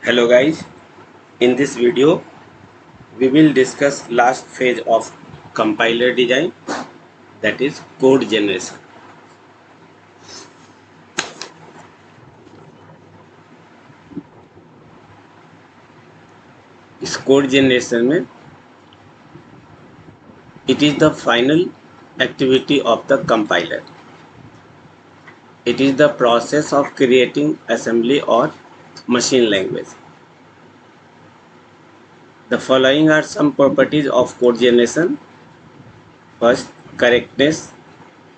Hello guys, in this video we will discuss last phase of compiler design, that is code generation. इस code generation में it is the final activity of the compiler. It is the process of creating assembly or machine language. The following are some properties of code generation. First, correctness,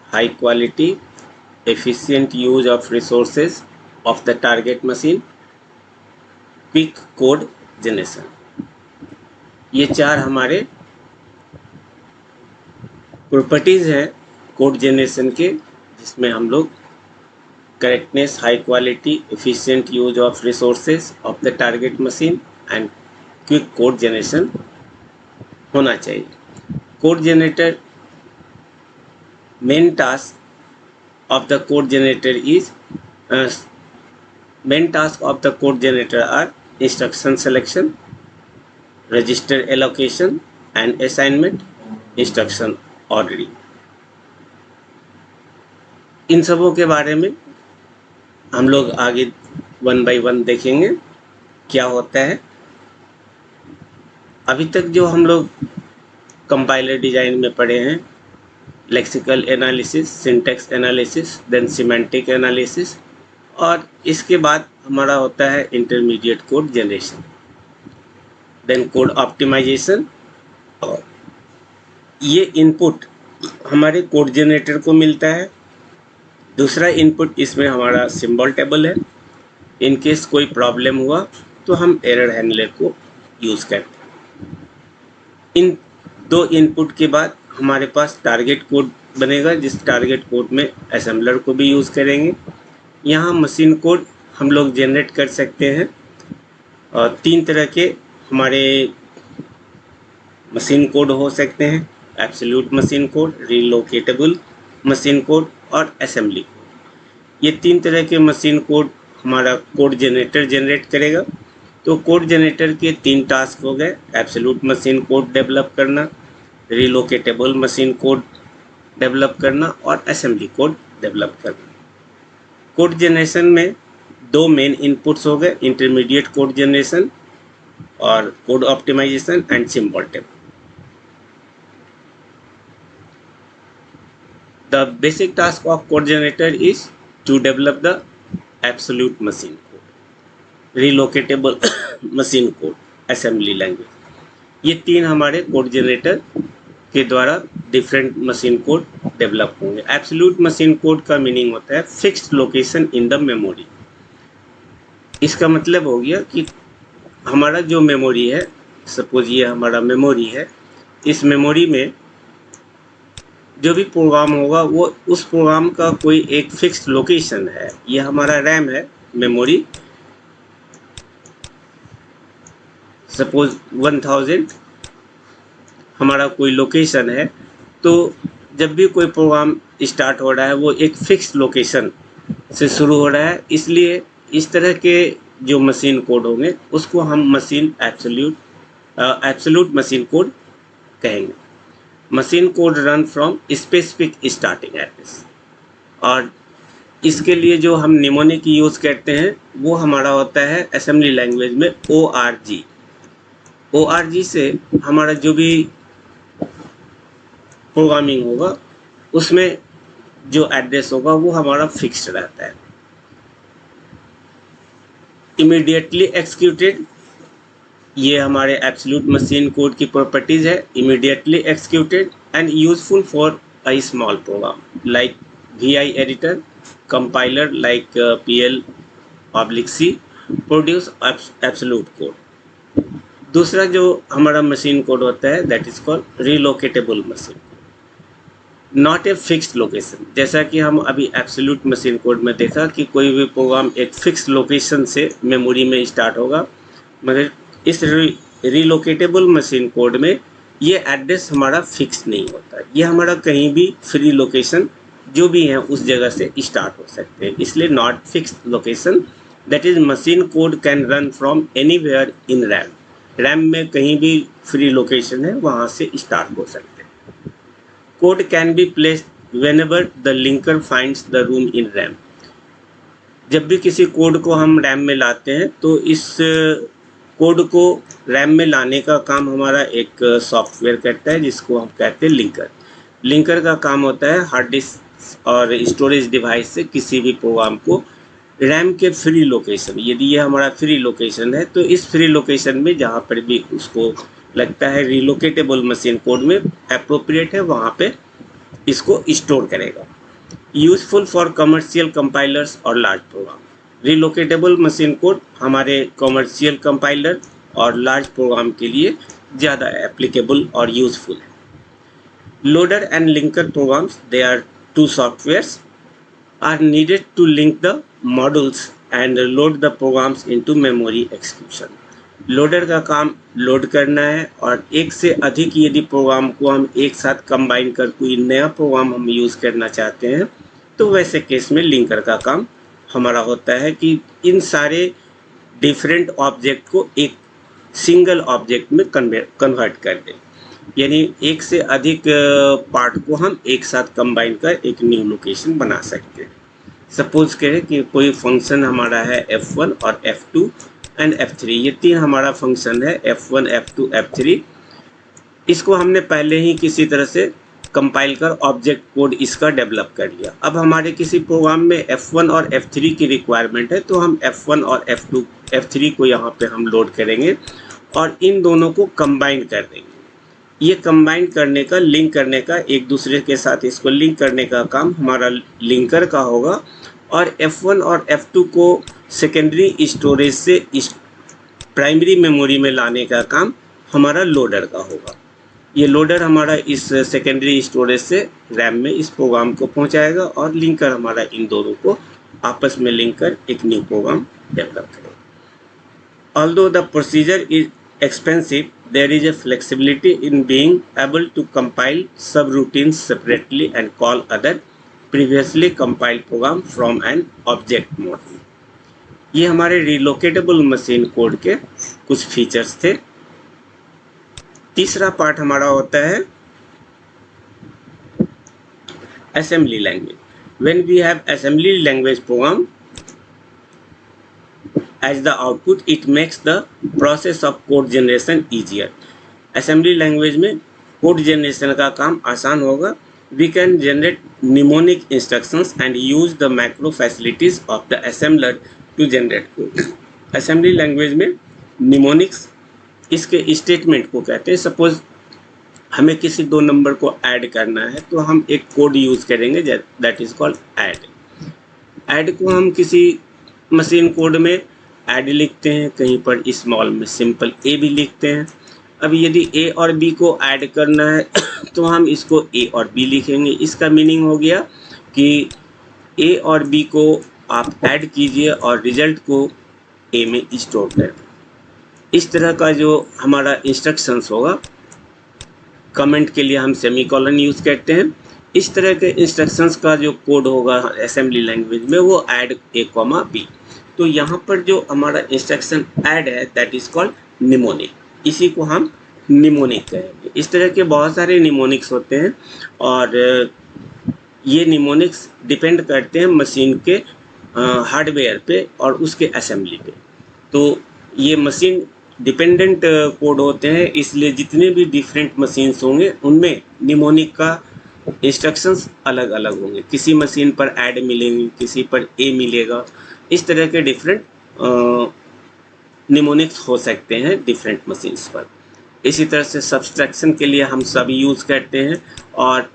high quality, efficient use of resources of the target machine, quick code generation. ये चार हमारे properties हैं code generation के, जिसमें हम लोग correctness, high quality, efficient use of resources of the target machine and quick code generation होना चाहिए. Code generator main task of the code generator is main task of the code generator are instruction selection, register allocation and assignment, instruction ordering. इन सबों के बारे में हम लोग आगे one by one देखेंगे क्या होता है. अभी तक जो हम लोग कंपाइलर डिजाइन में पढ़े हैं, lexical analysis, syntax analysis, then semantic analysis, और इसके बाद हमारा होता है intermediate code generation, then code optimisation. और ये इनपुट हमारे कोड जनरेटर को मिलता है. दूसरा इनपुट इसमें हमारा सिंबल टेबल है. इन केस कोई प्रॉब्लम हुआ तो हम एरर हैंडलर को यूज़ करते हैं. इन दो इनपुट के बाद हमारे पास टारगेट कोड बनेगा, जिस टारगेट कोड में असेंबलर को भी यूज़ करेंगे. यहाँ मशीन कोड हम लोग जनरेट कर सकते हैं और तीन तरह के हमारे मशीन कोड हो सकते हैं: absolute machine code, relocatable machine code और असेंबली कोड. ये तीन तरह के मशीन कोड हमारा कोड जनरेटर जनरेट करेगा. तो कोड जनरेटर के तीन टास्क हो गए: एब्सोल्यूट मशीन कोड डेवलप करना, रिलोकेटेबल मशीन कोड डेवलप करना और असेंबली कोड डेवलप करना. कोड जनरेशन में दो मेन इनपुट्स हो गए: इंटरमीडिएट कोड जनरेशन और code optimisation and symbol table. The basic task of code generator is to develop the absolute machine code, relocatable machine code, assembly language. ये तीन हमारे code generator के द्वारा डिफरेंट मशीन कोड डेवलप होंगे. Absolute machine code का meaning होता है fixed location in the memory. इसका मतलब हो गया कि हमारा जो मेमोरी है, सपोज ये हमारा मेमोरी है, इस मेमोरी में जो भी प्रोग्राम होगा वो उस प्रोग्राम का कोई एक फिक्स्ड लोकेशन है. ये हमारा रैम है, मेमोरी, सपोज 1000 हमारा कोई लोकेशन है. तो जब भी कोई प्रोग्राम स्टार्ट हो रहा है वो एक फिक्स्ड लोकेशन से शुरू हो रहा है. इसलिए इस तरह के जो मशीन कोड होंगे उसको हम एब्सोल्यूट मशीन कोड कहेंगे. Machine code run from specific starting address. और इसके लिए जो हम निमोनिक यूज़ करते हैं वो हमारा होता है असेंबली लैंग्वेज में ORG. ORG से हमारा जो भी प्रोग्रामिंग होगा उसमें जो एड्रेस होगा वो हमारा फिक्स्ड रहता है. इमीडिएटली एक्सिक्यूटेड, ये हमारे एब्सोल्यूट मशीन कोड की प्रॉपर्टीज है. Immediately executed and useful for a small program like VI editor, compiler like PL/C produce absolute code. दूसरा जो हमारा मशीन कोड होता है that is called relocatable machine code, not a fixed location. जैसा कि हम अभी एब्सोल्यूट मशीन कोड में देखा कि कोई भी प्रोग्राम एक फिक्स्ड लोकेशन से मेमोरी में स्टार्ट होगा, मगर इस रिलोकेटेबल मशीन कोड में ये एड्रेस हमारा फिक्स नहीं होता. ये हमारा कहीं भी फ्री लोकेशन जो भी हैं उस जगह से स्टार्ट हो सकते हैं, इसलिए not fixed location that is machine code can run from anywhere in RAM. RAM में कहीं भी फ्री लोकेशन है वहाँ से स्टार्ट हो सकते हैं। Code can be placed whenever the linker finds the room in RAM. जब भी किसी कोड को हम रैम में लाते हैं तो इस कोड को रैम में लाने का काम हमारा एक सॉफ्टवेयर करता है जिसको हम कहते हैं लिंकर। लिंकर का काम होता है हार्ड डिस्क और स्टोरेज डिवाइस से किसी भी प्रोग्राम को रैम के फ्री लोकेशन, यदि ये हमारा फ्री लोकेशन है तो इस फ्री लोकेशन में जहाँ पर भी उसको लगता है रिलोकेटेबल मशीन कोड में अप्रोप्रिएट है वहाँ पे इसको स्टोर करेगा। यूजफुल फॉर कमर्शियल कंपाइलर्स और large program. Relocatable machine code हमारे कमर्शियल कंपाइलर और लार्ज प्रोग्राम के लिए ज़्यादा एप्लीकेबल और यूजफुल है। Loader and linker programs, they are two softwares are needed to link the modules and load the programs into memory execution. Loader का काम load करना है और एक से अधिक यदि प्रोग्राम को हम एक साथ कंबाइन कर कोई नया प्रोग्राम हम यूज़ करना चाहते हैं तो वैसे केस में लिंकर का काम हमारा होता है कि इन सारे डिफरेंट ऑब्जेक्ट को एक सिंगल ऑब्जेक्ट में कन्वर्ट कर दें, यानी एक से अधिक पार्ट को हम एक साथ कंबाइन कर एक न्यू लोकेशन बना सकते हैं। सपोज करें कि कोई फंक्शन हमारा है F1 और F2 एंड F3, ये तीन हमारा फंक्शन है F1, F2, F3। इसको हमने पहले ही किसी तरह से कंपाइल कर ऑब्जेक्ट कोड इसका डेवलप कर लिया। अब हमारे किसी प्रोग्राम में F1 और F3 की रिक्वायरमेंट है तो हम F1 और F2, F3 को यहाँ पे हम लोड करेंगे और इन दोनों को कंबाइन कर देंगे। ये कंबाइन करने का, लिंक करने का, एक दूसरे के साथ इसको लिंक करने का काम हमारा लिंकर का होगा और F1 और F2 को सेकेंडरी स्टोरेज से इस प्राइमरी मेमोरी में लाने का काम हमारा लोडर का होगा। ये लोडर हमारा इस सेकेंडरी स्टोरेज से रैम में इस प्रोग्राम को पहुंचाएगा और लिंकर हमारा इन दोनों को आपस में लिंक कर एक न्यू प्रोग्राम डेवलप करेगा। Although the procedure is expensive, there is a flexibility in being able to compile subroutines separately and call other previously compiled program from an object model. ये हमारे रिलोकेटेबल मशीन कोड के कुछ features थे। तीसरा part हमारा होता है assembly language. When we have assembly language program as the output, it makes the process of code generation easier. Assembly language में code generation का काम आसान होगा। We can generate mnemonic instructions and use the macro facilities of the assembler to generate code. Assembly language में mnemonics इसके statement को कहते हैं। सपोज हमें किसी दो नंबर को ऐड करना है तो हम एक कोड यूज़ करेंगे that is called add. Add को हम किसी मशीन कोड में ऐड लिखते हैं, कहीं पर स्मॉल में सिंपल ए भी लिखते हैं। अब यदि ए और बी को ऐड करना है तो हम इसको ए और बी लिखेंगे। इसका मीनिंग हो गया कि ए और बी को आप ऐड कीजिए और रिजल्ट को ए में स्टोर कर दें। इस तरह का जो हमारा इंस्ट्रक्शंस होगा, कमेंट के लिए हम सेमीकोलन यूज़ करते हैं। इस तरह के इंस्ट्रक्शंस का जो कोड होगा असेंबली लैंग्वेज में वो ऐड ए कॉमा बी। तो यहाँ पर जो हमारा इंस्ट्रक्शन ऐड है दैट इज़ कॉल्ड निमोनिक, इसी को हम निमोनिक कहेंगे। इस तरह के बहुत सारे निमोनिक्स होते हैं और ये निमोनिक्स डिपेंड करते हैं मशीन के हार्डवेयर पे और उसके असेंबली पे। तो ये मशीन डिपेंडेंट कोड होते हैं, इसलिए जितने भी डिफरेंट मशीन्स होंगे उनमें निमोनिक का इंस्ट्रक्शंस अलग अलग होंगे। किसी मशीन पर ऐड मिलेंगे, किसी पर ए मिलेगा। इस तरह के डिफरेंट निमोनिक्स हो सकते हैं डिफरेंट मशीन्स पर। इसी तरह से सब्सट्रैक्शन के लिए हम सब यूज़ करते हैं और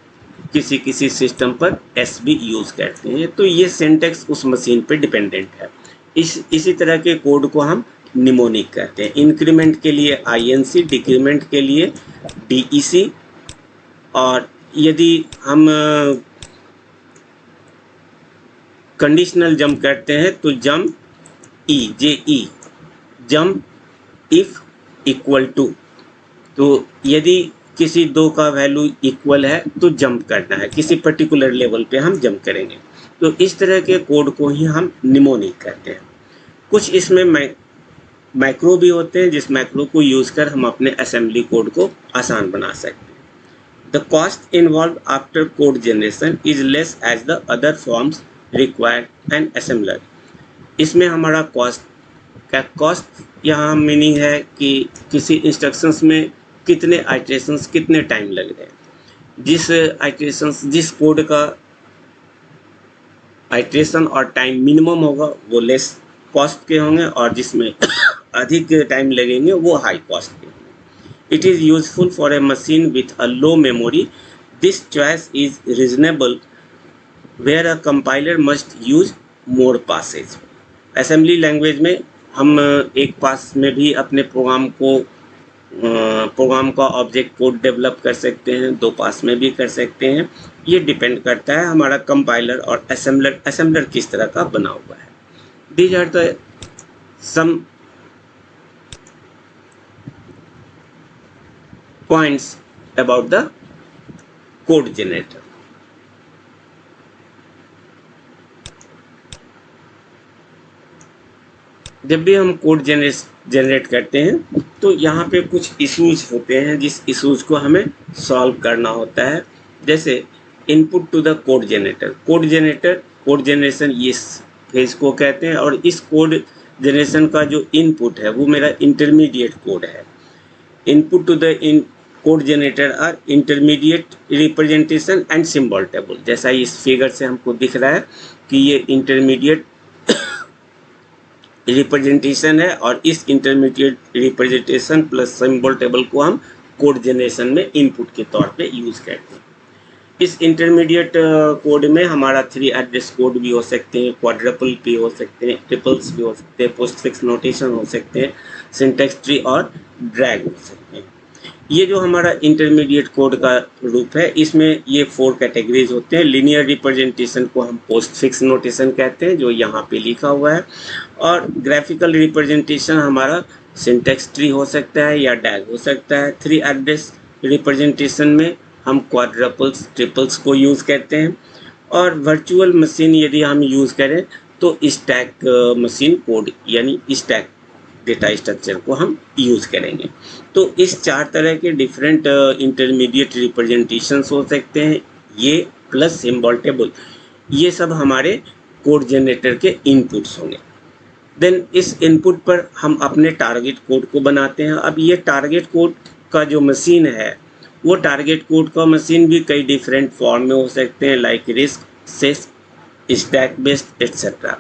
किसी किसी सिस्टम पर एस भी यूज़ करते हैं। तो ये सिंटैक्स उस मशीन पर डिपेंडेंट है। इसी तरह के कोड को हम निमोनिक कहते हैं। इंक्रीमेंट के लिए INC, डिक्रीमेंट के लिए DEC और यदि हम कंडीशनल जंप करते हैं तो jump JE, jump if equal to. तो यदि किसी दो का वैल्यू इक्वल है तो जंप करना है, किसी पर्टिकुलर लेवल पे हम जंप करेंगे। तो इस तरह के कोड को ही हम निमोनिक कहते हैं। कुछ इसमें मैक्रो भी होते हैं, जिस मैक्रो को यूज़ कर हम अपने असेंबली कोड को आसान बना सकते हैं। The cost involve after code generation is less as the other forms required an assembler. इसमें हमारा कॉस्ट यहाँ मीनिंग है कि किसी इंस्ट्रक्शंस में कितने आइट्रेशंस कितने टाइम लग रहे हैं। जिस कोड का आइट्रेशन और टाइम मिनिमम होगा वो लेस कॉस्ट के होंगे, और जिसमें अधिक टाइम लगेंगे वो हाई कॉस्ट के होंगे। It is useful for a machine with a low memory. This choice is reasonable where a compiler must use more passes. Assembly language में हम एक पास में भी अपने प्रोग्राम का ऑब्जेक्ट कोड डेवलप कर सकते हैं, 2 पास में भी कर सकते हैं। ये डिपेंड करता है हमारा कंपाइलर और असेंबलर किस तरह का बना हुआ है। These are the some points about the code generator. जब भी हम कोड जनरेट करते हैं तो यहाँ पे कुछ इश्यूज होते हैं, जिस इश्यूज को हमें सॉल्व करना होता है। जैसे input to the code generation इस फेज को कहते हैं, और इस कोड जनरेशन का जो इनपुट है वो मेरा इंटरमीडिएट कोड है। Input to the code generator are intermediate representation and symbol table. जैसा इस फिगर से हमको दिख रहा है कि ये इंटरमीडिएट रिप्रेजेंटेशन है, और इस intermediate representation plus symbol table को हम कोड जनरेशन में इनपुट के तौर पे यूज़ करते हैं। इस इंटरमीडिएट कोड में हमारा 3 एड्रेस कोड भी हो सकते हैं, क्वाड्रपल भी हो सकते हैं, ट्रिपल्स भी हो सकते हैं, पोस्टफिक्स नोटेशन हो सकते हैं, सिंटैक्स ट्री और ड्रैग हो सकते हैं। ये जो हमारा इंटरमीडिएट कोड का रूप है, इसमें ये 4 कैटेगरीज होते हैं। लीनियर रिप्रेजेंटेशन को हम पोस्टफिक्स नोटेशन कहते हैं, जो यहाँ पे लिखा हुआ है, और ग्राफिकल रिप्रेजेंटेशन हमारा सिंटैक्स ट्री हो सकता है या डैग हो सकता है। 3 एड्रेस रिप्रेजेंटेशन में हम क्वाड्रपल्स ट्रिपल्स को यूज़ करते हैं, और वर्चुअल मशीन यदि हम यूज़ करें तो स्टैक मशीन कोड यानी स्टैक डेटा स्ट्रक्चर को हम यूज़ करेंगे। तो इस 4 तरह के डिफरेंट इंटरमीडिएट रिप्रेजेंटेशंस हो सकते हैं, ये प्लस सिंबल टेबल, ये सब हमारे कोड जनरेटर के इनपुट्स होंगे। देन इस इनपुट पर हम अपने टारगेट कोड को बनाते हैं। अब ये टारगेट कोड का जो मशीन है, वो टारगेट कोड का मशीन भी कई डिफरेंट फॉर्म में हो सकते हैं, like RISC, CISC, stack based etcetera.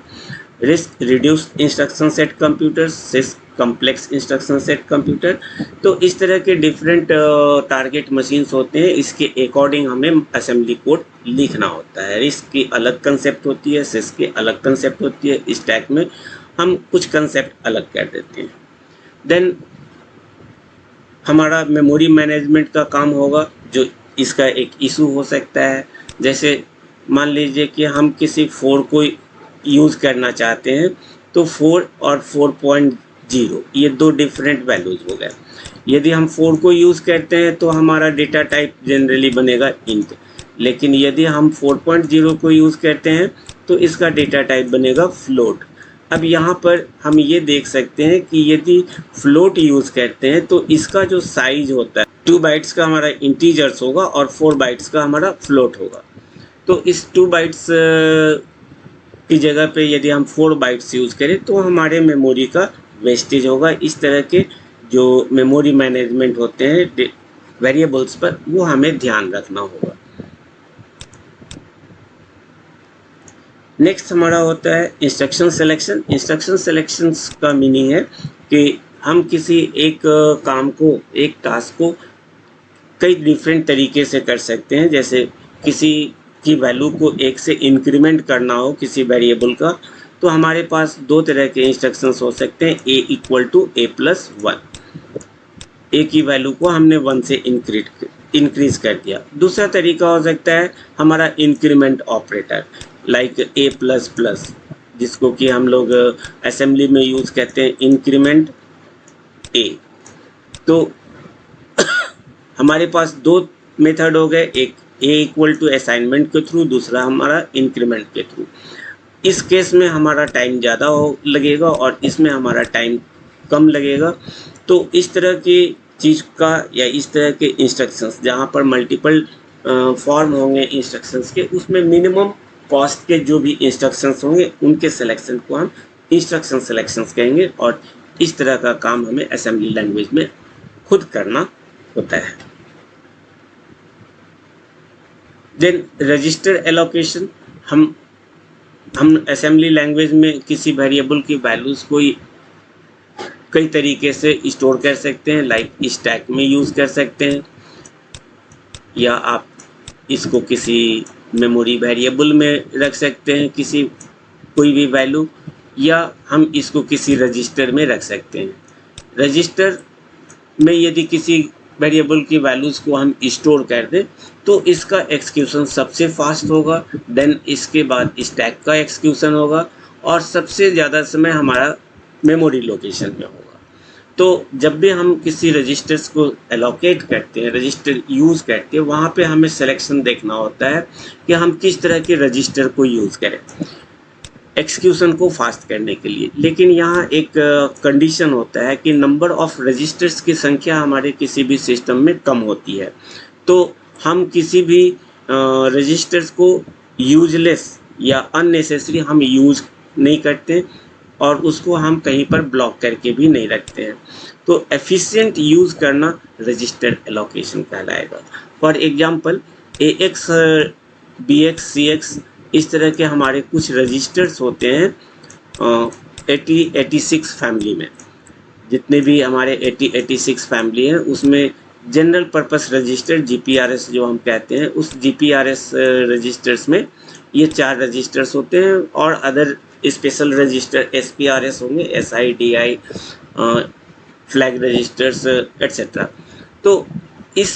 RISC reduced instruction set computer, CISC complex instruction set computer. तो इस तरह के डिफरेंट टारगेट मशीन्स होते हैं, इसके अकॉर्डिंग हमें असेंबली कोड लिखना होता है। रिस्क की अलग कंसेप्ट होती है, सेस की अलग कंसेप्ट होती है, स्टैक में हम कुछ कंसेप्ट अलग कर देते हैं। देन हमारा मेमोरी मैनेजमेंट का काम होगा, जो इसका एक इशू हो सकता है। जैसे मान लीजिए कि हम किसी 4 को यूज़ करना चाहते हैं, तो 4 और 4.0 ये 2 डिफरेंट वैल्यूज़ हो गए। यदि हम 4 को यूज़ करते हैं तो हमारा डेटा टाइप जनरली बनेगा इंट, लेकिन यदि हम 4.0 को यूज़ करते हैं तो इसका डेटा टाइप बनेगा फ्लोट। अब यहाँ पर हम ये देख सकते हैं कि यदि फ्लोट यूज़ करते हैं तो इसका जो साइज होता है 2 बाइट्स का हमारा इंटीजर्स होगा और 4 बाइट्स का हमारा फ्लोट होगा। तो इस 2 बाइट्स की जगह पे यदि हम 4 बाइट्स यूज़ करें तो हमारे मेमोरी का वेस्टेज होगा। इस तरह के जो मेमोरी मैनेजमेंट होते हैं वेरिएबल्स पर, वो हमें ध्यान रखना होगा। नेक्स्ट हमारा होता है इंस्ट्रक्शन सिलेक्शन। इंस्ट्रक्शन सिलेक्शंस का मीनिंग है कि हम किसी एक काम को, एक टास्क को कई डिफरेंट तरीके से कर सकते हैं। जैसे किसी की वैल्यू को 1 से इंक्रीमेंट करना हो किसी वेरिएबल का, तो हमारे पास 2 तरह के इंस्ट्रक्शंस हो सकते हैं, a = a+1। a की वैल्यू को हमने 1 से इंक्रीज कर दिया। दूसरा तरीका हो सकता है हमारा इंक्रीमेंट ऑपरेटर, लाइक a++, जिसको कि हम लोग असेंबली में यूज़ करते हैं इंक्रीमेंट a। तो हमारे पास 2 मेथड हो गए, एक a = असाइनमेंट के थ्रू, दूसरा हमारा इंक्रीमेंट के थ्रू। इस केस में हमारा टाइम ज़्यादा लगेगा और इसमें हमारा टाइम कम लगेगा। तो इस तरह की चीज़ का या इस तरह के इंस्ट्रक्शंस जहाँ पर मल्टीपल फॉर्म होंगे इंस्ट्रक्शंस के, उसमें मिनिमम कॉस्ट के जो भी इंस्ट्रक्शंस होंगे उनके सिलेक्शन को हम इंस्ट्रक्शन सिलेक्शंस कहेंगे और इस तरह का काम हमें असेंबली लैंग्वेज में खुद करना होता है। देन रजिस्टर एलोकेशन, हम असेंबली लैंग्वेज में किसी वेरिएबल की वैल्यूज़ को कई तरीके से स्टोर कर सकते हैं, लाइक स्टैक में यूज़ कर सकते हैं या आप इसको किसी मेमोरी वेरिएबल में रख सकते हैं किसी कोई भी वैल्यू, या हम इसको किसी रजिस्टर में रख सकते हैं। रजिस्टर में यदि किसी वेरिएबल की वैल्यूज़ को हम स्टोर कर दें तो इसका एक्सक्यूशन सबसे फास्ट होगा, देन इसके बाद स्टैक का एक्सक्यूशन होगा और सबसे ज़्यादा समय हमारा मेमोरी लोकेशन में होगा। तो जब भी हम किसी रजिस्टर्स को एलोकेट करते हैं, रजिस्टर यूज़ करते हैं, वहाँ पे हमें सिलेक्शन देखना होता है कि हम किस तरह के रजिस्टर को यूज़ करें एक्सक्यूशन को फास्ट करने के लिए। लेकिन यहाँ एक कंडीशन होता है कि नंबर ऑफ रजिस्टर्स की संख्या हमारे किसी भी सिस्टम में कम होती है, तो हम किसी भी रजिस्टर्स को यूजलेस या अननेसेसरी हम यूज़ नहीं करते और उसको हम कहीं पर ब्लॉक करके भी नहीं रखते हैं। तो एफिशिएंट यूज़ करना रजिस्टर एलोकेशन कहलाएगा। For example AX, BX, CX इस तरह के हमारे कुछ रजिस्टर्स होते हैं 86 फैमिली में। जितने भी हमारे 86 फैमिली हैं उसमें जनरल पर्पस रजिस्टर GPRS जो हम कहते हैं, उस GPRS रजिस्टर्स में ये 4 रजिस्टर्स होते हैं और अदर स्पेशल रजिस्टर SPRS होंगे, SIDI, फ्लैग रजिस्टर्स एट्सेट्रा। तो इस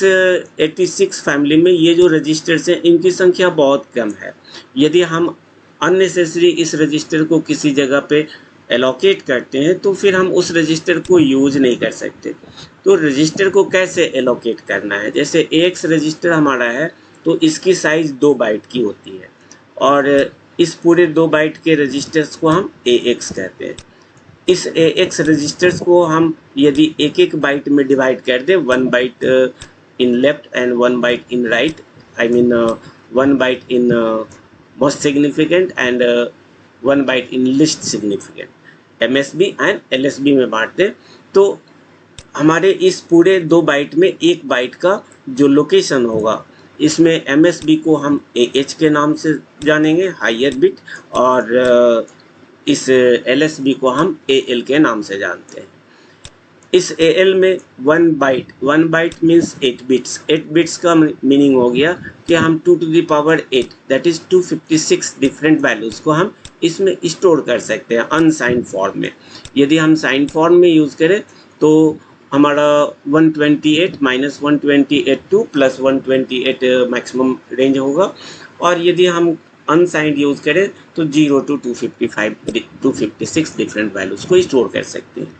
86 फैमिली में ये जो रजिस्टर्स हैं इनकी संख्या बहुत कम है। यदि हम अननेसेसरी इस रजिस्टर को किसी जगह पे एलोकेट करते हैं तो फिर हम उस रजिस्टर को यूज नहीं कर सकते। तो रजिस्टर को कैसे एलोकेट करना है, जैसे AX रजिस्टर हमारा है तो इसकी साइज़ 2 बाइट की होती है और इस पूरे 2 बाइट के रजिस्टर्स को हम AX कहते हैं। इस AX रजिस्टर्स को हम यदि एक बाइट में डिवाइड कर दें, 1 byte in left and 1 byte in right, I mean 1 byte in most significant and 1 byte in least significant, MSB and LSB में बांट दें, तो हमारे इस पूरे 2 बाइट में 1 बाइट का जो लोकेशन होगा, इसमें MSB को हम AH के नाम से जानेंगे, हायर बिट, और इस LSB को हम AL के नाम से जानते हैं। इस AL में 1 बाइट मीन्स 8 बिट्स। 8 बिट्स का मीनिंग हो गया कि हम 2 to the power 8 that is 256 different values को हम इसमें स्टोर कर सकते हैं अनसाइंड फॉर्म में। यदि हम साइन फॉर्म में यूज़ करें तो हमारा 128 माइनस 128 प्लस 128 मैक्सिमम रेंज होगा, और यदि हम अनसाइंड यूज़ करें तो 0 to 256 डिफरेंट वैल्यूज़ को स्टोर कर सकते हैं।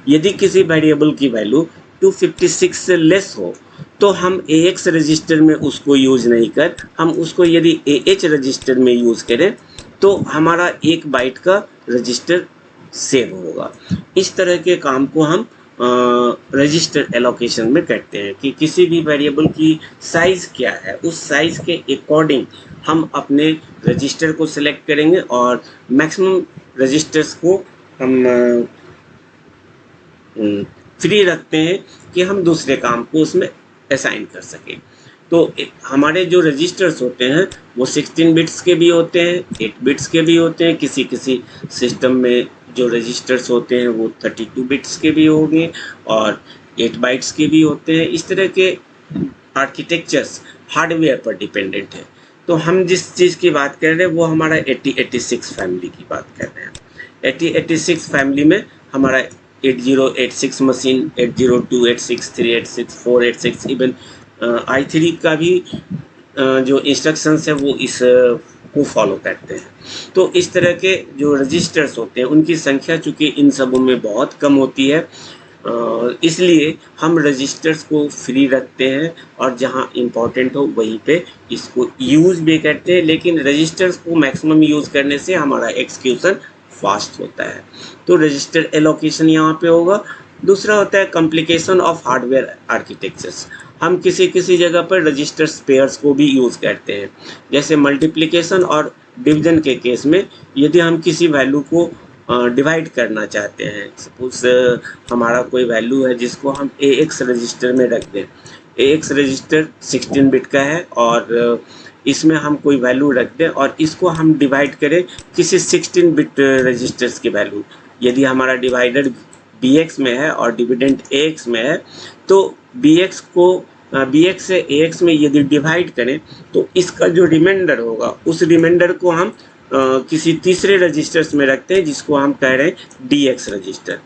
यदि किसी वेरिएबल की वैल्यू 256 से लेस हो तो हम AX रजिस्टर में उसको यूज़ नहीं कर, हम उसको यदि AH रजिस्टर में यूज़ करें तो हमारा 1 बाइट का रजिस्टर सेव होगा। इस तरह के काम को हम रजिस्टर एलोकेशन में करते हैं कि किसी भी वेरिएबल की साइज़ क्या है, उस साइज़ के अकॉर्डिंग हम अपने रजिस्टर को सिलेक्ट करेंगे और मैक्सिमम रजिस्टर्स को हम फ्री रखते हैं कि हम दूसरे काम को उसमें असाइन कर सकें। तो हमारे जो रजिस्टर्स होते हैं वो 16 बिट्स के भी होते हैं, 8 बिट्स के भी होते हैं, किसी सिस्टम में जो रजिस्टर्स होते हैं वो 32 बिट्स के भी होंगे और 8 बाइट्स के भी होते हैं। इस तरह के आर्किटेक्चर्स हार्डवेयर पर डिपेंडेंट है। तो हम जिस चीज़ की बात कर रहे हैं वो हमारा 8086 फैमिली की बात कर रहे हैं। 8086 फैमिली में हमारा 8086 मशीन, 802, 86, 386, 486, इवन i3 का भी जो इंस्ट्रक्शंस है वो इस को फॉलो करते हैं। तो इस तरह के जो रजिस्टर्स होते हैं उनकी संख्या चूँकि इन सबों में बहुत कम होती है, इसलिए हम रजिस्टर्स को फ्री रखते हैं और जहाँ इम्पोर्टेंट हो वहीं पे इसको यूज़ भी करते हैं, लेकिन रजिस्टर्स को मैक्सिमम यूज़ करने से हमारा एक्सक्यूशन फास्ट होता है। तो रजिस्टर एलोकेशन यहाँ पे होगा। दूसरा होता है कॉम्प्लिकेशन ऑफ हार्डवेयर आर्किटेक्चर्स। हम किसी जगह पर रजिस्टर पेयर्स को भी यूज़ करते हैं, जैसे मल्टीप्लिकेशन और डिवीजन के केस में यदि हम किसी वैल्यू को डिवाइड करना चाहते हैं। सपोज हमारा कोई वैल्यू है जिसको हम AX रजिस्टर में रख दें। AX रजिस्टर 16 बिट का है और इसमें हम कोई वैल्यू रख दें और इसको हम डिवाइड करें किसी 16 बिट रजिस्टर्स की वैल्यू। यदि हमारा डिवाइडर BX में है और डिविडेंड AX में है, तो BX से AX में यदि डिवाइड करें तो इसका जो रिमाइंडर होगा उस रिमाइंडर को हम किसी तीसरे रजिस्टर्स में रखते हैं जिसको हम कह रहे हैं DX रजिस्टर।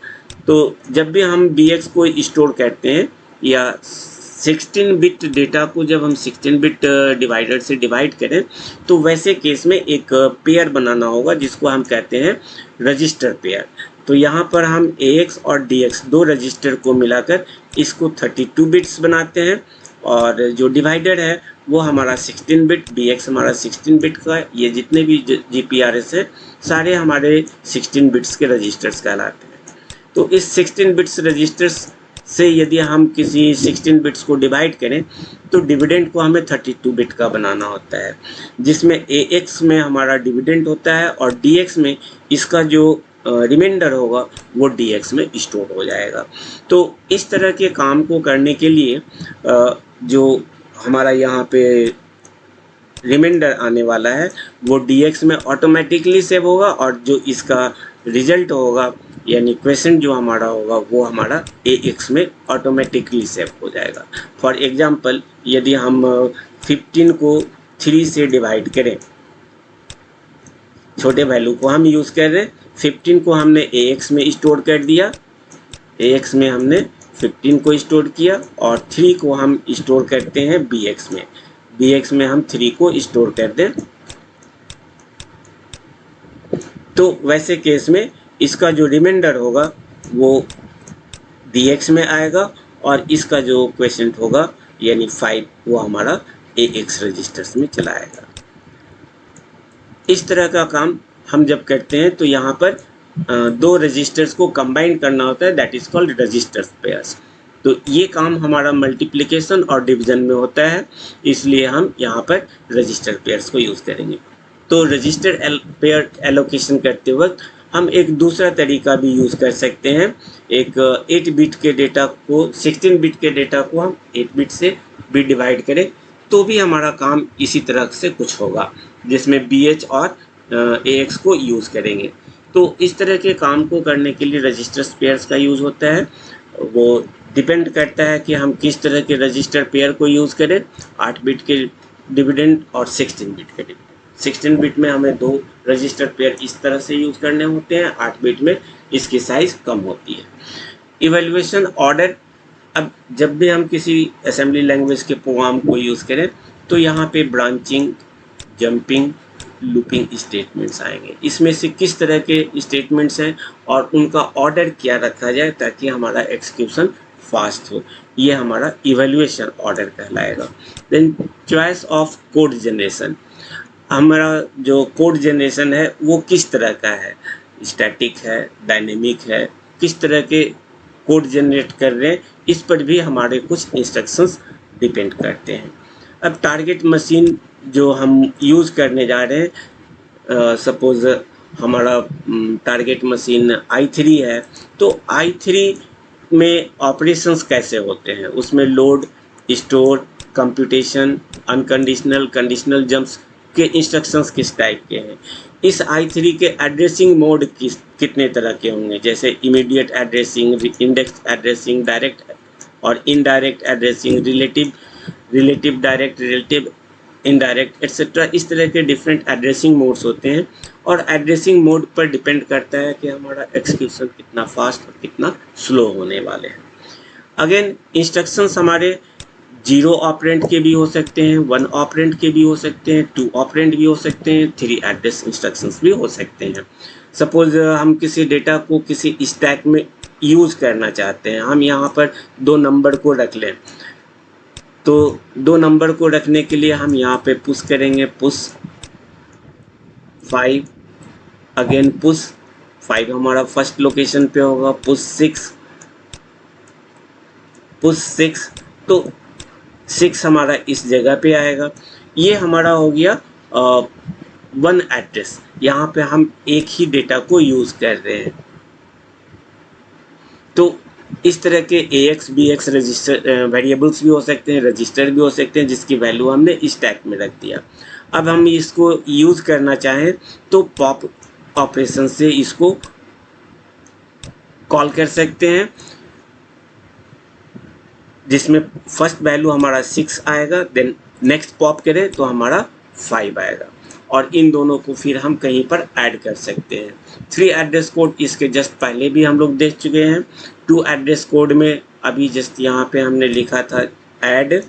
तो जब भी हम BX को स्टोर करते हैं या 16 बिट डेटा को जब हम 16 बिट डिवाइडर से डिवाइड करें तो वैसे केस में एक पेयर बनाना होगा जिसको हम कहते हैं रजिस्टर पेयर। तो यहाँ पर हम AX और DX दो रजिस्टर को मिलाकर इसको 32 बिट्स बनाते हैं और जो डिवाइडर है वो हमारा 16 बिट, BX हमारा 16 बिट का, ये जितने भी GPRS है सारे हमारे 16 बिट्स के रजिस्टर्स कहलाते हैं। तो इस 16 बिट्स रजिस्टर्स से यदि हम किसी 16 बिट्स को डिवाइड करें तो डिविडेंड को हमें 32 बिट का बनाना होता है, जिसमें AX में हमारा डिविडेंड होता है और DX में इसका जो रिमाइंडर होगा वो DX में स्टोर हो जाएगा। तो इस तरह के काम को करने के लिए जो हमारा यहाँ पे रिमाइंडर आने वाला है वो DX में ऑटोमेटिकली सेव होगा और जो इसका रिजल्ट होगा यानी क्वेश्चन जो हमारा होगा वो हमारा AX में ऑटोमेटिकली सेव हो जाएगा। फॉर एग्जांपल यदि हम 15 को 3 से डिवाइड करें, छोटे वैल्यू को हम यूज़ कर रहे हैं, 15 को हमने AX में स्टोर कर दिया, AX में हमने 15 को स्टोर किया और 3 को हम स्टोर करते हैं BX में, BX में हम 3 को स्टोर कर दें। तो वैसे केस में इसका जो रिमाइंडर होगा वो DX में आएगा और इसका जो क्वेश्चन होगा यानी 5 वो हमारा AX रजिस्टर्स में चला आएगा। इस तरह का काम हम जब करते हैं तो यहाँ पर दो रजिस्टर्स को कंबाइन करना होता है, that is called register pairs. तो ये काम हमारा मल्टीप्लिकेशन और डिवीजन में होता है, इसलिए हम यहाँ पर रजिस्टर पेयर्स को यूज़ करेंगे। तो रजिस्टर पेयर एलोकेशन करते वक्त हम एक दूसरा तरीका भी यूज़ कर सकते हैं। एक 8 बिट के डेटा को 16 बिट के डेटा को हम 8 बिट से भी डिवाइड करें तो भी हमारा काम इसी तरह से कुछ होगा, जिसमें BH और AX को यूज़ करेंगे। तो इस तरह के काम को करने के लिए रजिस्टर पेयर्स का यूज़ होता है। वो डिपेंड करता है कि हम किस तरह के रजिस्टर पेयर को यूज़ करें, 8 बिट के डिविडेंड और 16 बिट के डिविडेंड। 16 बिट में हमें 2 रजिस्टर पेयर इस तरह से यूज़ करने होते हैं, 8 बिट में इसकी साइज़ कम होती है। इवैल्यूएशन ऑर्डर, अब जब भी हम किसी असेंबली लैंग्वेज के प्रोग्राम को यूज़ करें तो यहाँ पे ब्रांचिंग, जंपिंग, लूपिंग स्टेटमेंट्स आएंगे। इसमें से किस तरह के स्टेटमेंट्स हैं और उनका ऑर्डर क्या रखा जाए ताकि हमारा एक्सक्यूशन फास्ट हो, ये हमारा इवैल्यूएशन ऑर्डर कहलाएगा। Then choice of code generation, हमारा जो कोड जनरेशन है वो किस तरह का है, स्टैटिक है, डायनेमिक है, किस तरह के कोड जनरेट कर रहे हैं, इस पर भी हमारे कुछ इंस्ट्रक्शंस डिपेंड करते हैं। अब टारगेट मशीन जो हम यूज़ करने जा रहे हैं, सपोज़ हमारा टारगेट मशीन i3 है, तो i3 में ऑपरेशंस कैसे होते हैं, उसमें load, store, computation, unconditional, conditional jumps के इंस्ट्रक्शंस किस टाइप के हैं। इस i3 के एड्रेसिंग मोड कितने तरह के होंगे, जैसे immediate addressing, index addressing, direct और indirect addressing, relative direct, relative indirect etcetera. इस तरह के डिफरेंट एड्रेसिंग मोड्स होते हैं और एड्रेसिंग मोड पर डिपेंड करता है कि हमारा एक्सक्यूशन कितना फास्ट और कितना स्लो होने वाले हैं। अगेन इंस्ट्रक्शंस हमारे 0 ऑपरेंड के भी हो सकते हैं, 1 ऑपरेंड के भी हो सकते हैं, 2 ऑपरेंड भी हो सकते हैं, 3 एड्रेस इंस्ट्रक्शंस भी हो सकते हैं। सपोज हम किसी डेटा को किसी स्टैक में यूज़ करना चाहते हैं, हम यहाँ पर 2 नंबर को रख लें, तो 2 नंबर को रखने के लिए हम यहाँ पे पुश करेंगे, पुश 5, अगेन पुश 5 हमारा फर्स्ट लोकेशन पे होगा, पुश 6, तो 6 हमारा इस जगह पे आएगा। ये हमारा हो गया 1 एड्रेस, यहाँ पे हम एक ही डेटा को यूज़ कर रहे हैं। तो इस तरह के AX BX रजिस्टर वेरिएबल्स भी हो सकते हैं, रजिस्टर भी हो सकते हैं, जिसकी वैल्यू हमने स्टैक में रख दिया। अब हम इसको यूज़ करना चाहें तो पॉप ऑपरेशन से इसको कॉल कर सकते हैं, जिसमें फर्स्ट वैल्यू हमारा 6 आएगा, देन नेक्स्ट पॉप करें तो हमारा 5 आएगा, और इन दोनों को फिर हम कहीं पर ऐड कर सकते हैं। 3 एड्रेस कोड इसके जस्ट पहले भी हम लोग देख चुके हैं। 2 एड्रेस कोड में अभी जस्ट यहाँ पे हमने लिखा था ऐड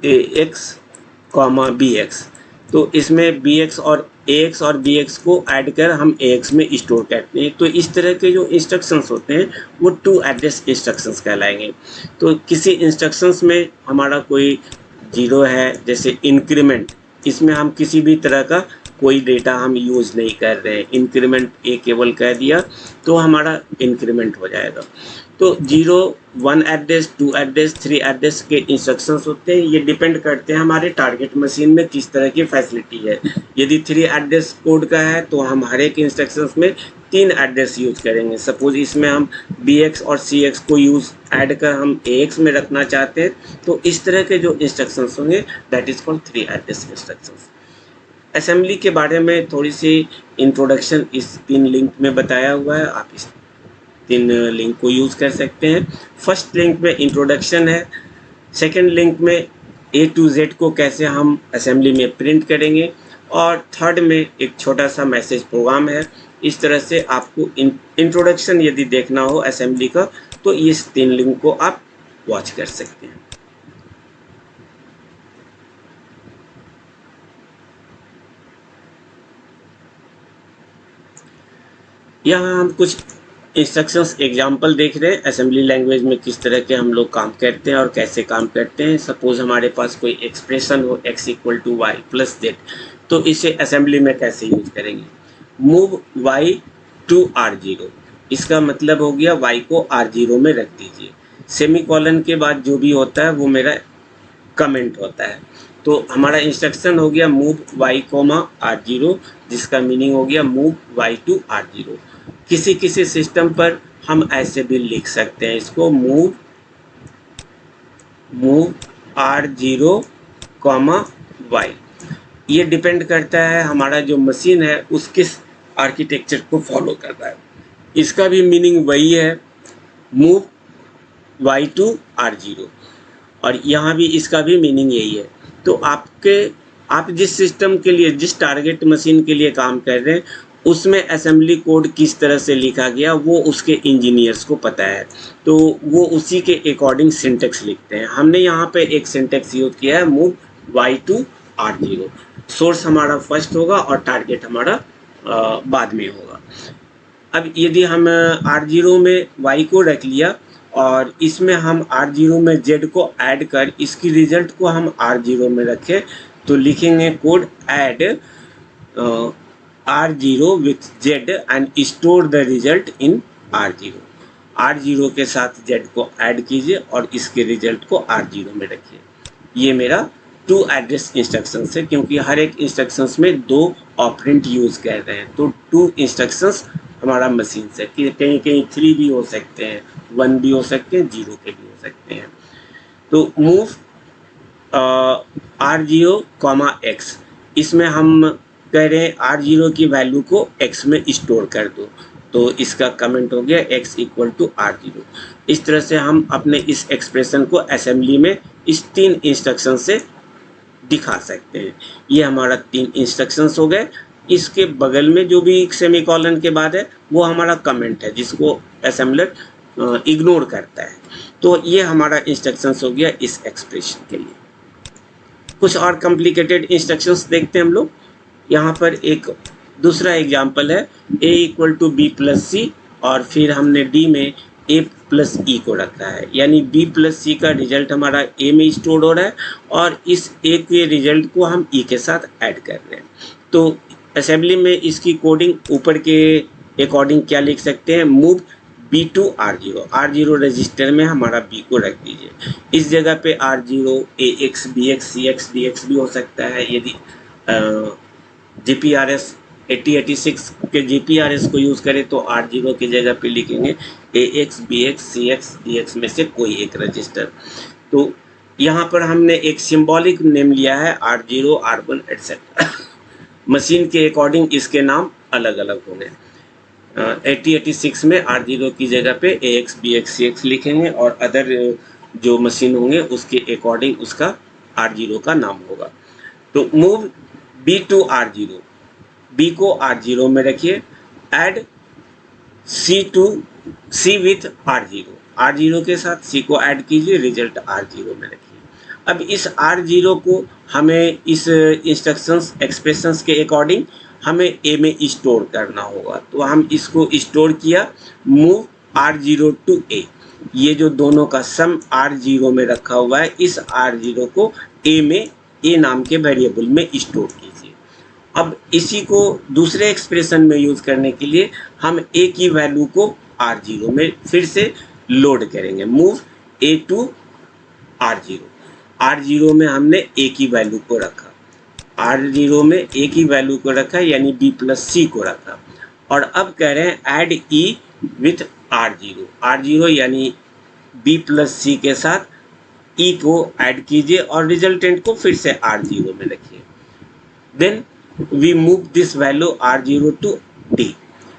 AX, BX, तो इसमें BX और AX और BX को ऐड कर हम AX में स्टोर करते हैं। तो इस तरह के जो इंस्ट्रक्शंस होते हैं वो 2 एड्रेस इंस्ट्रक्शंस कहलाएंगे। तो किसी इंस्ट्रक्शंस में हमारा कोई 0 है, जैसे इंक्रीमेंट, इसमें हम किसी भी तरह का कोई डेटा हम यूज़ नहीं कर रहे हैं, इंक्रीमेंट ए केवल कह दिया तो हमारा इंक्रीमेंट हो जाएगा। तो 0, 1 एड्रेस, 2 एड्रेस, 3 एड्रेस के इंस्ट्रक्शंस होते हैं। ये डिपेंड करते हैं हमारे टारगेट मशीन में किस तरह की फैसिलिटी है। यदि 3 एड्रेस कोड का है तो हम हर एक इंस्ट्रक्शंस में 3 एड्रेस यूज़ करेंगे। सपोज इसमें हम BX और CX को ऐड कर हम AX में रखना चाहते हैं, तो इस तरह के जो इंस्ट्रक्शंस होंगे that is called 3 address instructions. Assembly के बारे में थोड़ी सी इंट्रोडक्शन इस 3 लिंक में बताया हुआ है, आप इस 3 लिंक को यूज़ कर सकते हैं। फर्स्ट लिंक में इंट्रोडक्शन है, सेकंड लिंक में A to Z को कैसे हम असेंबली में प्रिंट करेंगे, और थर्ड में एक छोटा सा मैसेज प्रोग्राम है। इस तरह से आपको इंट्रोडक्शन यदि देखना हो असेंबली का तो इस 3 लिंक को आप वॉच कर सकते हैं। यहाँ हम कुछ इंस्ट्रक्शंस एग्जाम्पल देख रहे हैं असेंबली लैंग्वेज में किस तरह के हम लोग काम करते हैं और कैसे काम करते हैं। सपोज हमारे पास कोई एक्सप्रेशन हो x = y + z, तो इसे असेंबली में कैसे यूज करेंगे। मूव y to r0, इसका मतलब हो गया y को r0 में रख दीजिए। सेमीकोलन के बाद जो भी होता है वो मेरा कमेंट होता है। तो हमारा इंस्ट्रक्शन हो गया मूव y, r0, जिसका मीनिंग हो गया मूव y to r0। किसी किसी सिस्टम पर हम ऐसे भी लिख सकते हैं इसको, मूव r0, y। ये डिपेंड करता है हमारा जो मशीन है उस किस आर्किटेक्चर को फॉलो कर रहा है। इसका भी मीनिंग वही है, मूव y to r0, और यहाँ भी इसका भी मीनिंग यही है। तो आप जिस सिस्टम के लिए, जिस टारगेट मशीन के लिए काम कर रहे हैं उसमें असेंबली कोड किस तरह से लिखा गया वो उसके इंजीनियर्स को पता है, तो वो उसी के अकॉर्डिंग सिंटेक्स लिखते हैं। हमने यहाँ पे एक सिंटेक्स यूज किया है, move y to r0। Source हमारा फर्स्ट होगा और टारगेट हमारा बाद में होगा। अब यदि हम r0 में y को रख लिया और इसमें हम r0 में z को ऐड कर इसकी रिजल्ट को हम r0 में रखें, तो लिखेंगे code add r0 with z and store the result in r0। r0 के साथ z को ऐड कीजिए और इसके रिजल्ट को r0 में रखिए। ये मेरा 2 एड्रेस इंस्ट्रक्शंस है, क्योंकि हर एक इंस्ट्रक्शंस में 2 ऑपरेंट यूज कर रहे हैं, तो 2 इंस्ट्रक्शंस हमारा मशीन से, कहीं कहीं 3 भी हो सकते हैं, 1 भी हो सकते हैं, 0 के भी हो सकते हैं। तो मूव r0, x, इसमें हम कह रहे हैं r0 की वैल्यू को x में स्टोर कर दो, तो इसका कमेंट हो गया x = r0। इस तरह से हम अपने इस एक्सप्रेशन को असेंबली में इस 3 इंस्ट्रक्शन से दिखा सकते हैं। ये हमारा 3 इंस्ट्रक्शंस हो गए। इसके बगल में जो भी सेमीकोलन के बाद है वो हमारा कमेंट है, जिसको असेंबलर इग्नोर करता है। तो ये हमारा इंस्ट्रक्शंस हो गया इस एक्सप्रेशन के लिए। कुछ और कॉम्प्लिकेटेड इंस्ट्रक्शंस देखते हैं हम लोग। यहाँ पर एक दूसरा एग्जाम्पल है a equal to B plus C और फिर हमने d में a प्लस ई को रखा है, यानी b प्लस सी का रिजल्ट हमारा a में स्टोर हो रहा है और इस a के रिजल्ट को हम e के साथ ऐड कर रहे हैं। तो असेंबली में इसकी कोडिंग ऊपर के अकॉर्डिंग क्या लिख सकते हैं, move B to R0 register में हमारा b को रख दीजिए। इस जगह पे R0 ax bx cx dx भी हो सकता है। यदि GPRS 8086 के GPRS को यूज़ करें तो R0 की जगह पे लिखेंगे ax bx cx dx में से कोई एक रजिस्टर। तो यहाँ पर हमने एक सिंबॉलिक नेम लिया है R0 R1 एटसेट्रा। मशीन के अकॉर्डिंग इसके नाम अलग अलग होंगे। 8086 में R0 की जगह पे ax bx cx लिखेंगे और अदर जो मशीन होंगे उसके अकॉर्डिंग उसका R0 का नाम होगा। तो move B to R0, B को R0 में रखिए, ऐड C विथ R0 के साथ C को ऐड कीजिए, रिजल्ट R0 में रखिए। अब इस R0 को हमें इस इंस्ट्रक्शंस एक्सप्रेशंस के अकॉर्डिंग हमें A में स्टोर करना होगा। तो हम इसको स्टोर किया, मूव R0 टू A। ये जो दोनों का सम R0 में रखा हुआ है, इस R0 को A में A नाम के वेरिएबल में स्टोर कीजिए। अब इसी को दूसरे एक्सप्रेशन में यूज़ करने के लिए हम A की वैल्यू को R0 में फिर से लोड करेंगे, मूव A टू R0 में हमने A की वैल्यू को रखा, R0 में A की वैल्यू को रखा यानी B प्लस C को रखा और अब कह रहे हैं ऐड E विथ R0 यानी B प्लस C के साथ E को ऐड कीजिए और रिजल्टेंट को फिर से R0 में रखिए। Then we move this value R0 to D,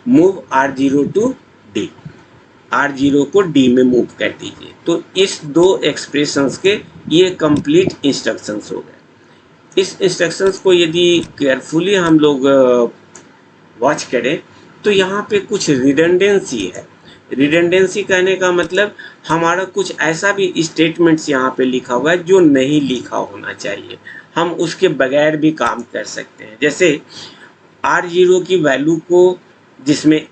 move R0 to D, R0 को D में मूव कर दीजिए। तो इस दो एक्सप्रेशंस के ये कंप्लीट इंस्ट्रक्शंस हो गए। इस इंस्ट्रक्शंस को यदि केयरफुली हम लोग वॉच करें तो यहाँ पे कुछ रिडंडेंसी है। रिडंडेंसी कहने का मतलब हमारा कुछ ऐसा भी स्टेटमेंट्स यहाँ पे लिखा हुआ है जो नहीं लिखा होना चाहिए, हम उसके बगैर भी काम कर सकते हैं। जैसे R0 की वैल्यू को जिसमें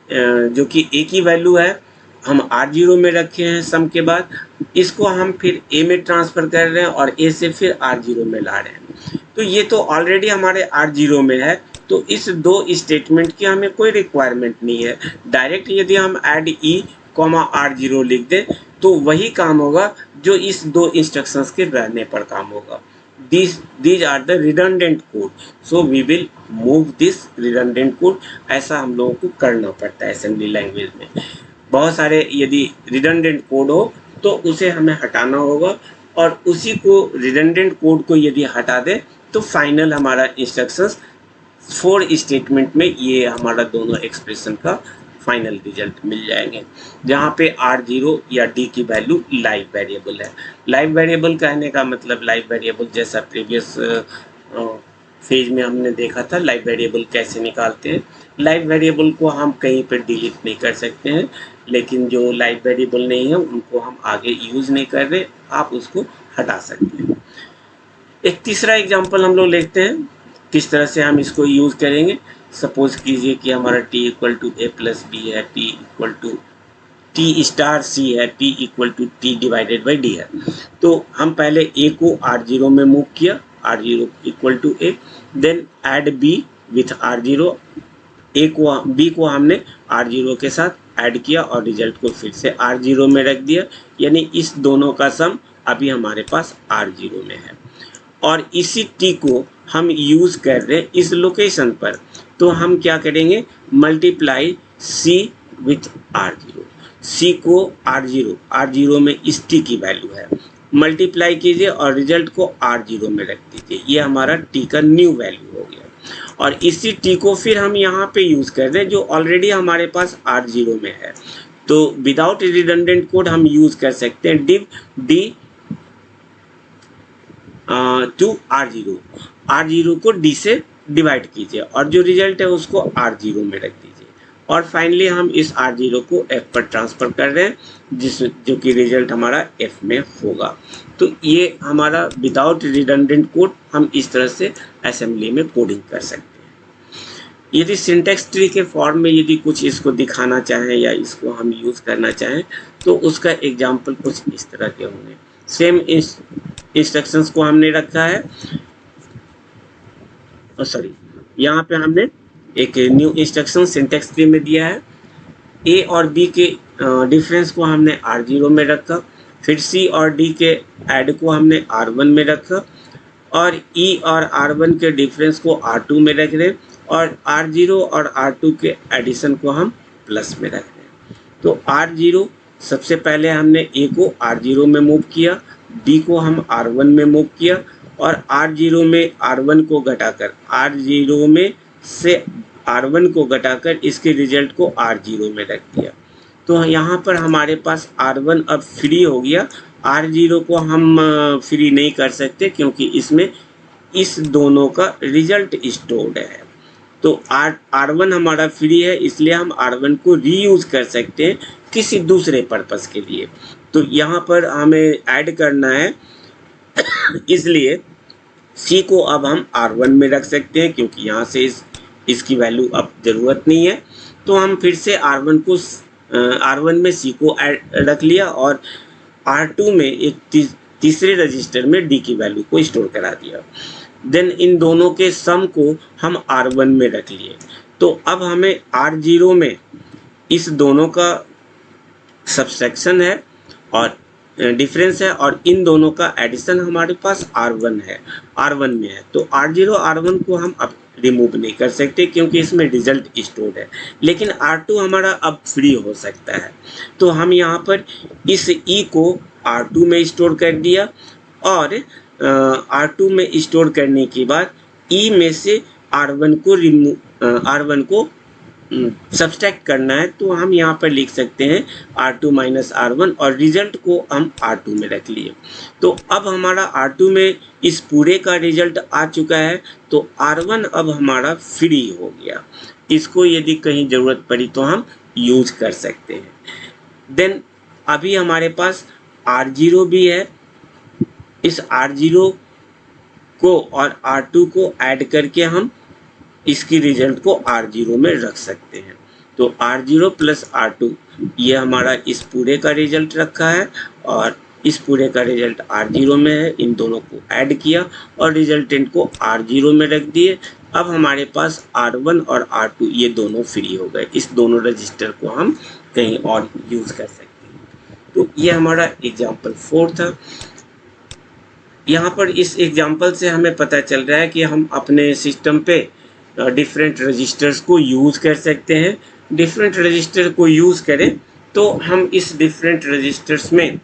जो कि A की वैल्यू है हम R0 में रखे हैं सम के बाद, इसको हम फिर A में ट्रांसफ़र कर रहे हैं और A से फिर R0 में ला रहे हैं। तो ये तो ऑलरेडी हमारे R0 में है, तो इस दो स्टेटमेंट की हमें कोई रिक्वायरमेंट नहीं है। डायरेक्ट यदि हम ऐड E, R0 लिख दें तो वही काम होगा जो इस दो इंस्ट्रक्शंस के रहने पर काम होगा। These are the redundant code, so we will move this redundant code। ऐसा हम लोगों को करना पड़ता है असेंबली लैंग्वेज में। बहुत सारे यदि रिडंडेंट कोड हो तो उसे हमें हटाना होगा और उसी को रिडंडेंट कोड को यदि हटा दें तो फाइनल हमारा इंस्ट्रक्शंस 4 स्टेटमेंट में ये हमारा दोनों एक्सप्रेशन का फाइनल रिजल्ट मिल जाएंगे, जहाँ पे R0 या D की वैल्यू लाइव वेरिएबल है। लाइव वेरिएबल कहने का मतलब लाइव वेरिएबल जैसा प्रीवियस फेज में हमने देखा था लाइव वेरिएबल कैसे निकालते हैं। लाइव वेरिएबल को हम कहीं पर डिलीट नहीं कर सकते हैं, लेकिन जो लाइव वेरिएबल नहीं है उनको हम आगे यूज़ नहीं कर रहे, आप उसको हटा सकते हैं। एक तीसरा एग्जांपल हम लोग लेते हैं किस तरह से हम इसको यूज़ करेंगे। सपोज कीजिए कि हमारा t equal to a plus b है, t equal to t star c है, t equal to t divided by d है। तो हम पहले a को R0 में मूव किया, R0 equal to a, then add b with R0, b को हमने R0 के साथ ऐड किया और रिजल्ट को फिर से R0 में रख दिया, यानी इस दोनों का सम अभी हमारे पास R0 में है। और इसी t को हम यूज़ कर रहे हैं इस लोकेशन पर, तो हम क्या करेंगे, multiply c with R0, c को R0 में इस t की वैल्यू है, मल्टीप्लाई कीजिए और रिजल्ट को R0 में रख दीजिए। ये हमारा t का न्यू वैल्यू हो गया और इसी t को फिर हम यहाँ पे यूज़ कर रहे हैं जो ऑलरेडी हमारे पास R0 में है। तो विदाउट रिडंडेंट कोड हम यूज़ कर सकते हैं div d टू R0 को D से डिवाइड कीजिए और जो रिजल्ट है उसको R0 में रख दीजिए और फाइनली हम इस R0 को F पर ट्रांसफ़र कर रहे हैं जो कि रिजल्ट हमारा F में होगा। तो ये हमारा विदाउट रिडंडेंट कोड हम इस तरह से असेंबली में कोडिंग कर सकते हैं। यदि सिंटेक्स ट्री के फॉर्म में यदि कुछ इसको दिखाना चाहें या इसको हम यूज़ करना चाहें तो उसका एग्जाम्पल कुछ इस तरह के होंगे। सेम इंस्ट्रक्शंस को हमने रखा है, सॉरी यहाँ पे हमने एक न्यू इंस्ट्रक्शन सिंटेक्स ट्री में दिया है। ए और बी के डिफरेंस को हमने R0 में रखा, फिर सी और डी के ऐड को हमने R1 में रखा और ई और R1 के डिफरेंस को R2 में रख रहे हैं और R0 और R2 के एडिशन को हम प्लस में रख रहे हैं। तो R0 सबसे पहले हमने ए को R0 में मूव किया, बी को हम R1 में मूव किया और R0 में R1 को घटाकर R0 में से R1 को घटाकर इसके रिजल्ट को R0 में रख दिया। तो यहाँ पर हमारे पास R1 अब फ्री हो गया, R0 को हम फ्री नहीं कर सकते क्योंकि इसमें इस दोनों का रिजल्ट स्टोर्ड है। तो R1 हमारा फ्री है, इसलिए हम R1 को रीयूज कर सकते हैं किसी दूसरे पर्पस के लिए। तो यहाँ पर हमें ऐड करना है, इसलिए C को अब हम R1 में रख सकते हैं क्योंकि यहाँ से इसकी वैल्यू अब ज़रूरत नहीं है। तो हम फिर से R1 में C को रख लिया और R2 में एक तीसरे रजिस्टर में D की वैल्यू को स्टोर करा दिया। देन इन दोनों के सम को हम R1 में रख लिए। तो अब हमें R0 में इस दोनों का सब्सट्रैक्शन है और डिफरेंस है और इन दोनों का एडिशन हमारे पास R1 में है। तो R0 R1 को हम अब रिमूव नहीं कर सकते क्योंकि इसमें रिजल्ट स्टोर्ड है, लेकिन R2 हमारा अब फ्री हो सकता है। तो हम यहाँ पर इस E को R2 में स्टोर कर दिया और R2 में स्टोर करने के बाद E में से R1 को सब्सट्रैक्ट करना है। तो हम यहाँ पर लिख सकते हैं R2 माइनस R1 और रिजल्ट को हम R2 में रख लिए। तो अब हमारा R2 में इस पूरे का रिजल्ट आ चुका है, तो R1 अब हमारा फ्री हो गया। इसको यदि कहीं ज़रूरत पड़ी तो हम यूज कर सकते हैं। देन अभी हमारे पास R0 भी है, इस R0 को और R2 को ऐड करके हम इसकी रिजल्ट को R0 में रख सकते हैं। तो R0 प्लस R2 ये हमारा इस पूरे का रिजल्ट रखा है और इस पूरे का रिजल्ट R0 में है। इन दोनों को ऐड किया और रिजल्टेंट को R0 में रख दिए। अब हमारे पास R1 और R2 ये दोनों फ्री हो गए। इस दोनों रजिस्टर को हम कहीं और यूज़ कर सकते हैं। तो ये हमारा एग्जाम्पल 4 था। यहाँ पर इस एग्जाम्पल से हमें पता चल रहा है कि हम अपने सिस्टम पे डिफरेंट रजिस्टर्स को यूज़ कर सकते हैं। डिफरेंट रजिस्टर को यूज़ करें तो हम इस डिफरेंट रजिस्टर्स में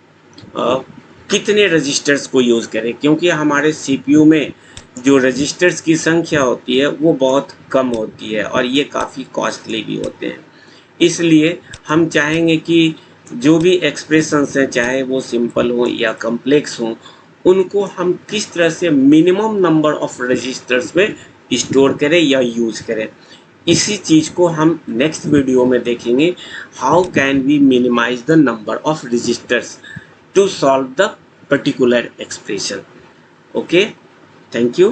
कितने रजिस्टर्स को यूज़ करें, क्योंकि हमारे CPU में जो रजिस्टर्स की संख्या होती है वो बहुत कम होती है और ये काफ़ी कॉस्टली भी होते हैं। इसलिए हम चाहेंगे कि जो भी एक्सप्रेशंस हैं, चाहे वो सिंपल हो या कम्प्लेक्स हो, उनको हम किस तरह से मिनिमम नंबर ऑफ रजिस्टर्स में स्टोर करें या यूज़ करें। इसी चीज़ को हम नेक्स्ट वीडियो में देखेंगे। How can we minimise the number of registers to solve the particular expression. Okay, thank you.